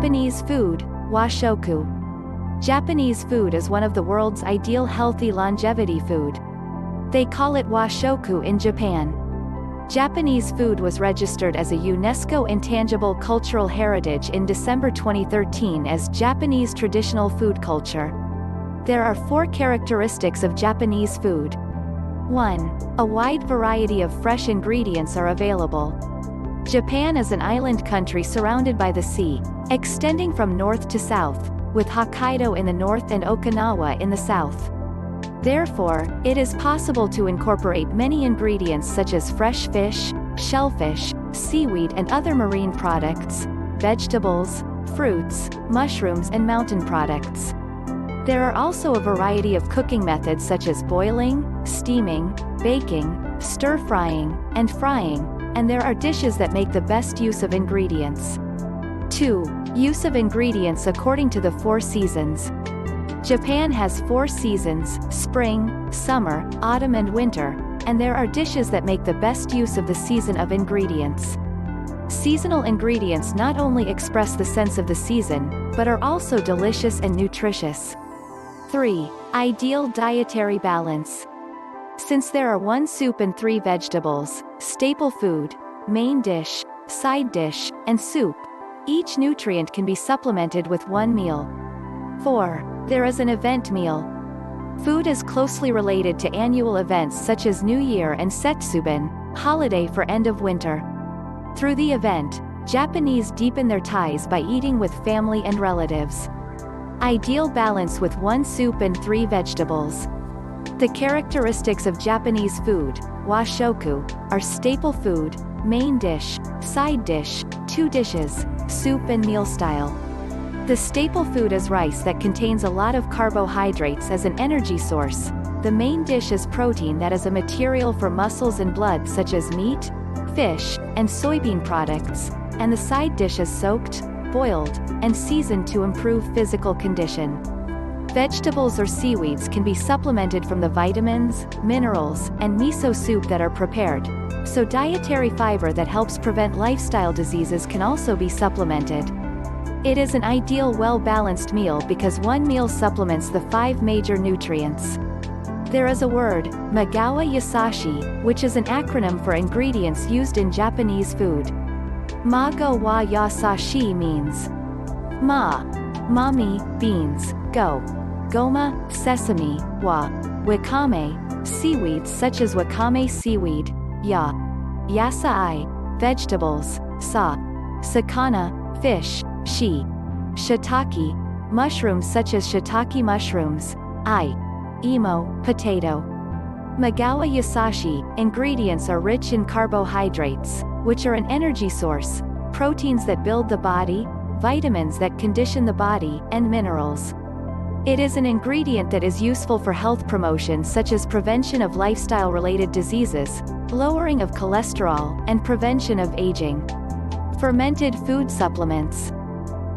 Japanese food, Washoku. Japanese food is one of the world's ideal healthy longevity food. They call it Washoku in Japan. Japanese food was registered as a UNESCO Intangible Cultural Heritage in December 2013 as Japanese traditional food culture. There are 4 characteristics of Japanese food. 1. A wide variety of fresh ingredients are available. Japan is an island country surrounded by the sea, extending from north to south, with Hokkaido in the north and Okinawa in the south. Therefore, it is possible to incorporate many ingredients such as fresh fish, shellfish, seaweed and other marine products, vegetables, fruits, mushrooms and mountain products. There are also a variety of cooking methods such as boiling, steaming, baking, stir-frying, and frying, and there are dishes that make the best use of ingredients. 2. Use of ingredients according to the 4 seasons. Japan has 4 seasons: spring, summer, autumn and winter, and there are dishes that make the best use of the season of ingredients. Seasonal ingredients not only express the sense of the season, but are also delicious and nutritious. 3. Ideal dietary balance. Since there are 1 soup and 3 vegetables, staple food, main dish, side dish, and soup, each nutrient can be supplemented with 1 meal. 4. There is an event meal. Food is closely related to annual events such as New Year and Setsubun, holiday for end of winter. Through the event, Japanese deepen their ties by eating with family and relatives. Ideal balance with 1 soup and 3 vegetables. The characteristics of Japanese food, Washoku, are staple food, main dish, side dish, 2 dishes, soup and meal style. The staple food is rice that contains a lot of carbohydrates as an energy source. The main dish is protein that is a material for muscles and blood such as meat, fish, and soybean products, and the side dish is soaked, boiled, and seasoned to improve physical condition. Vegetables or seaweeds can be supplemented from the vitamins, minerals, and miso soup that are prepared, so dietary fiber that helps prevent lifestyle diseases can also be supplemented. It is an ideal well-balanced meal because 1 meal supplements the 5 major nutrients. There is a word, magawa yasashi, which is an acronym for ingredients used in Japanese food. Mago wa yasashi means ma, mami, beans, go, goma, sesame, wa, wakame, seaweeds such as wakame seaweed, ya, yasai, vegetables, sa, sakana, fish, shi, shiitake, mushrooms such as shiitake mushrooms, I, imo, potato. Magawa yasashi, ingredients are rich in carbohydrates, which are an energy source, proteins that build the body, vitamins that condition the body, and minerals. It is an ingredient that is useful for health promotion such as prevention of lifestyle-related diseases, lowering of cholesterol, and prevention of aging. Fermented food supplements.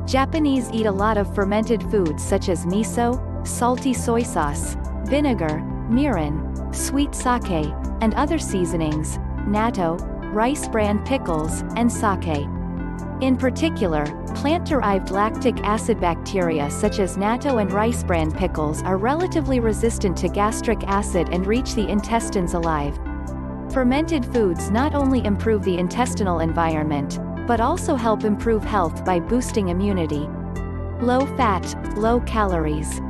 Japanese eat a lot of fermented foods such as miso, salty soy sauce, vinegar, mirin, sweet sake, and other seasonings, natto, rice bran pickles, and sake. In particular, plant-derived lactic acid bacteria such as natto and rice bran pickles are relatively resistant to gastric acid and reach the intestines alive. Fermented foods not only improve the intestinal environment, but also help improve health by boosting immunity. Low fat, low calories.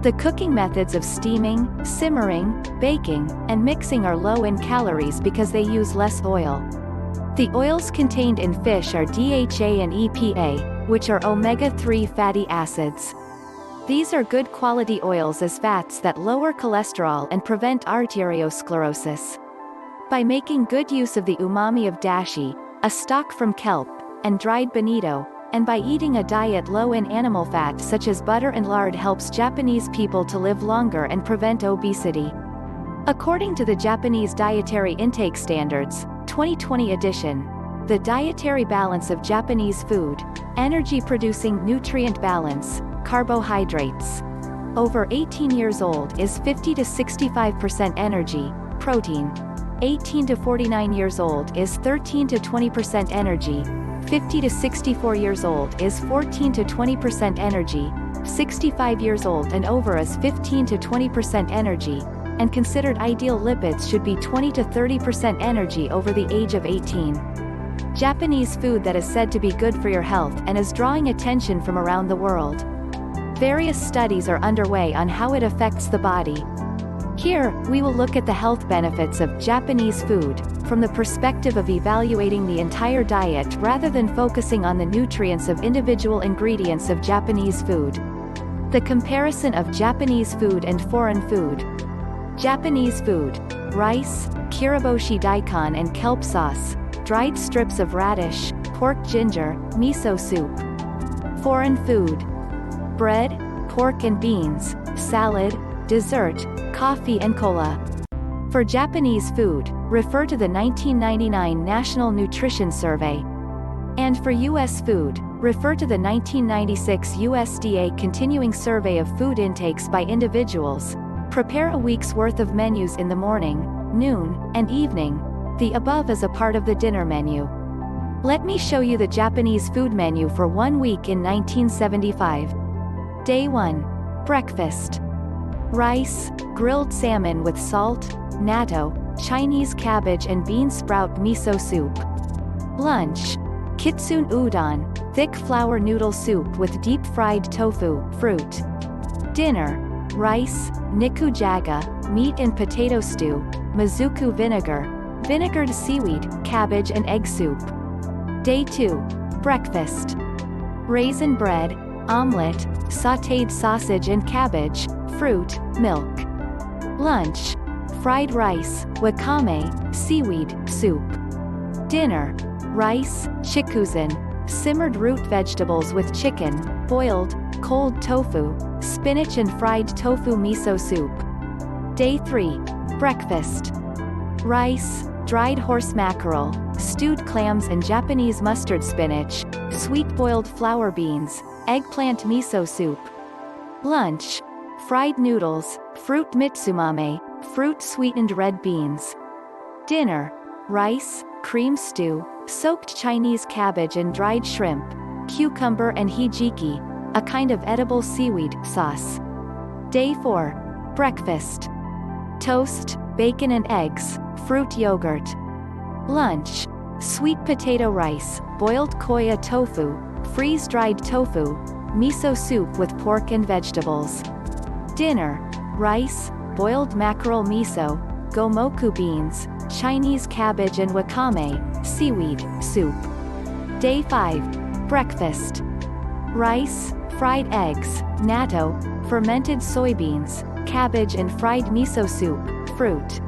The cooking methods of steaming, simmering, baking, and mixing are low in calories because they use less oil. The oils contained in fish are DHA and EPA, which are omega-3 fatty acids. These are good quality oils as fats that lower cholesterol and prevent arteriosclerosis. By making good use of the umami of dashi, a stock from kelp, and dried bonito, and by eating a diet low in animal fat such as butter and lard helps Japanese people to live longer and prevent obesity. According to the Japanese Dietary Intake Standards, 2020 edition, the dietary balance of Japanese food, energy-producing nutrient balance, carbohydrates. Over 18 years old is 50 to 65% energy, protein. 18 to 49 years old is 13 to 20% energy, 50 to 64 years old is 14 to 20% energy, 65 years old and over is 15 to 20% energy, and considered ideal lipids should be 20 to 30% energy over the age of 18. Japanese food that is said to be good for your health and is drawing attention from around the world. Various studies are underway on how it affects the body. Here, we will look at the health benefits of Japanese food, from the perspective of evaluating the entire diet rather than focusing on the nutrients of individual ingredients of Japanese food. The comparison of Japanese food and foreign food. Japanese food: rice, kiriboshi daikon and kelp sauce, dried strips of radish, pork ginger, miso soup. Foreign food: bread, pork and beans, salad, dessert, coffee and cola. For Japanese food, refer to the 1999 National Nutrition Survey. And for U.S. food, refer to the 1996 USDA Continuing Survey of Food Intakes by Individuals. Prepare a week's worth of menus in the morning, noon, and evening. The above is a part of the dinner menu. Let me show you the Japanese food menu for 1 week in 1975. Day 1. Breakfast. Rice, grilled salmon with salt, natto, Chinese cabbage and bean sprout miso soup. Lunch. Kitsune udon, thick flour noodle soup with deep-fried tofu, fruit. Dinner. Rice, nikujaga, meat and potato stew, mizuku vinegar, vinegared seaweed, cabbage and egg soup. Day 2. Breakfast. Raisin bread, omelette, sautéed sausage and cabbage, fruit, milk. Lunch. Fried rice, wakame, seaweed, soup. Dinner. Rice, chikuzen, simmered root vegetables with chicken, boiled, cold tofu, spinach and fried tofu miso soup. Day 3. Breakfast. Rice, dried horse mackerel, stewed clams and Japanese mustard spinach, sweet boiled flour beans, eggplant miso soup. Lunch. Fried noodles, fruit mitsumame, fruit sweetened red beans. Dinner. Rice, cream stew, soaked Chinese cabbage and dried shrimp, cucumber and hijiki, a kind of edible seaweed, sauce. Day 4. Breakfast. Toast, bacon and eggs, fruit yogurt. Lunch. Sweet potato rice, boiled koya tofu, freeze-dried tofu, miso soup with pork and vegetables. Dinner. Rice, boiled mackerel miso, gomoku beans, Chinese cabbage and wakame, seaweed, soup. Day 5. Breakfast. Rice, fried eggs, natto, fermented soybeans, cabbage and fried miso soup, fruit.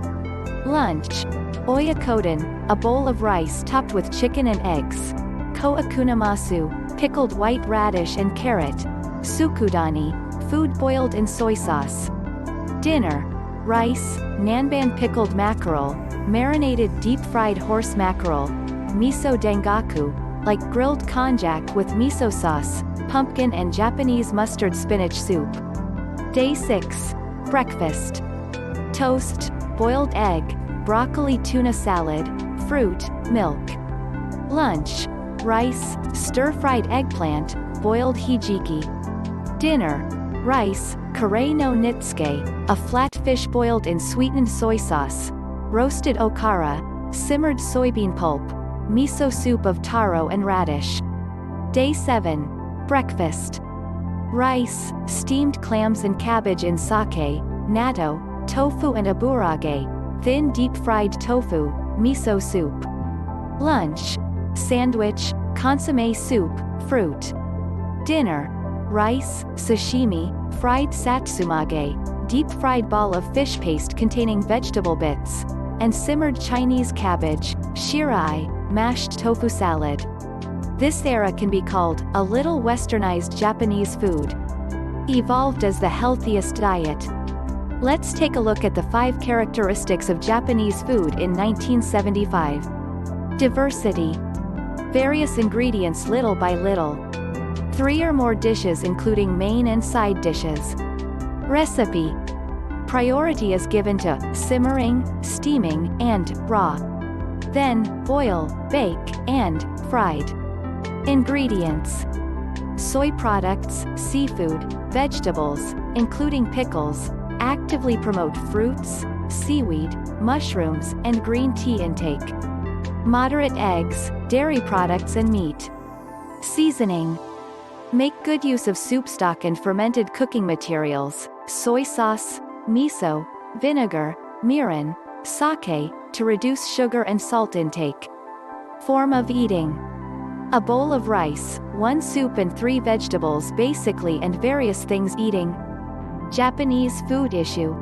Lunch. Oyakodon, a bowl of rice topped with chicken and eggs. Koakunamasu, pickled white radish and carrot. Sukudani, food boiled in soy sauce. Dinner. Rice, nanban pickled mackerel, marinated deep-fried horse mackerel, miso dengaku, like grilled konjac with miso sauce, pumpkin and Japanese mustard spinach soup. Day 6. Breakfast. Toast, boiled egg, broccoli tuna salad, fruit, milk. Lunch. Rice, stir-fried eggplant, boiled hijiki. Dinner. Rice, kare no nitsuke, a flat fish boiled in sweetened soy sauce. Roasted okara, simmered soybean pulp, miso soup of taro and radish. Day 7. Breakfast. Rice, steamed clams and cabbage in sake, natto, tofu and aburage, thin deep-fried tofu, miso soup. Lunch. Sandwich, consommé soup, fruit. Dinner. Rice, sashimi, fried satsumage, deep-fried ball of fish paste containing vegetable bits, and simmered Chinese cabbage, shirai, mashed tofu salad. This era can be called a little westernized Japanese food. Evolved as the healthiest diet. Let's take a look at the 5 characteristics of Japanese food in 1975. Diversity. Various ingredients little by little. 3 or more dishes including main and side dishes. Recipe. Priority is given to simmering, steaming, and raw. Then, boil, bake, and fried. Ingredients: soy products, seafood, vegetables, including pickles, actively promote fruits, seaweed, mushrooms, and green tea intake. Moderate eggs, dairy products and meat. Seasoning: make good use of soup stock and fermented cooking materials, soy sauce, miso, vinegar, mirin, sake, to reduce sugar and salt intake. Form of eating: a bowl of rice, 1 soup and 3 vegetables basically, and various things eating. Japanese food issue.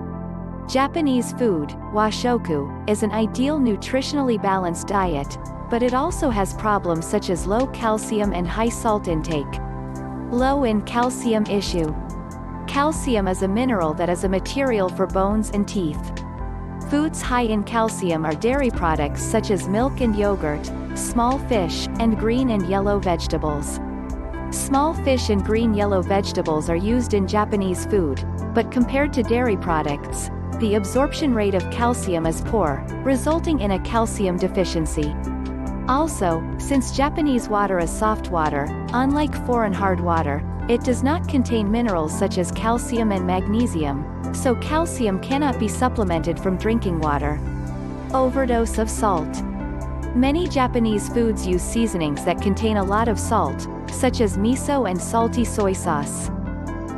Japanese food, washoku, is an ideal nutritionally balanced diet, but it also has problems such as low calcium and high salt intake. Low in calcium issue. Calcium is a mineral that is a material for bones and teeth. Foods high in calcium are dairy products such as milk and yogurt, small fish, and green and yellow vegetables. Small fish and green-yellow vegetables are used in Japanese food, but compared to dairy products, the absorption rate of calcium is poor, resulting in a calcium deficiency. Also, since Japanese water is soft water, unlike foreign hard water, it does not contain minerals such as calcium and magnesium, so calcium cannot be supplemented from drinking water. Overdose of salt. Many Japanese foods use seasonings that contain a lot of salt, such as miso and salty soy sauce.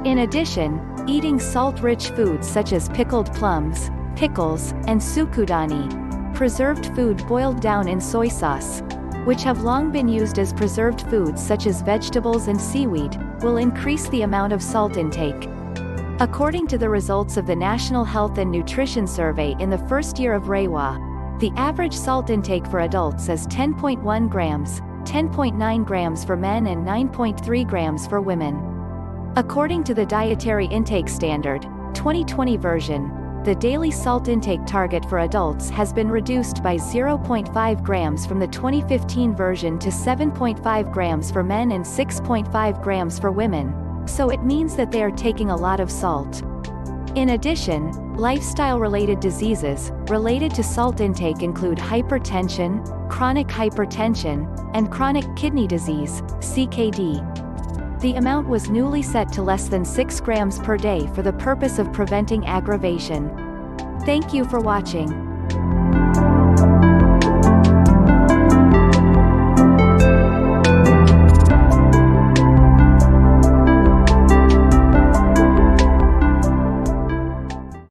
In addition, eating salt-rich foods such as pickled plums, pickles, and tsukudani, preserved food boiled down in soy sauce, which have long been used as preserved foods such as vegetables and seaweed, will increase the amount of salt intake. According to the results of the National Health and Nutrition Survey in the first year of Reiwa, the average salt intake for adults is 10.1 grams, 10.9 grams for men and 9.3 grams for women. According to the Dietary Intake Standard, 2020 version, the daily salt intake target for adults has been reduced by 0.5 grams from the 2015 version to 7.5 grams for men and 6.5 grams for women, so it means that they are taking a lot of salt. In addition, lifestyle-related diseases related to salt intake include hypertension, chronic hypertension, and chronic kidney disease, CKD. The amount was newly set to less than 6 grams per day for the purpose of preventing aggravation. Thank you for watching.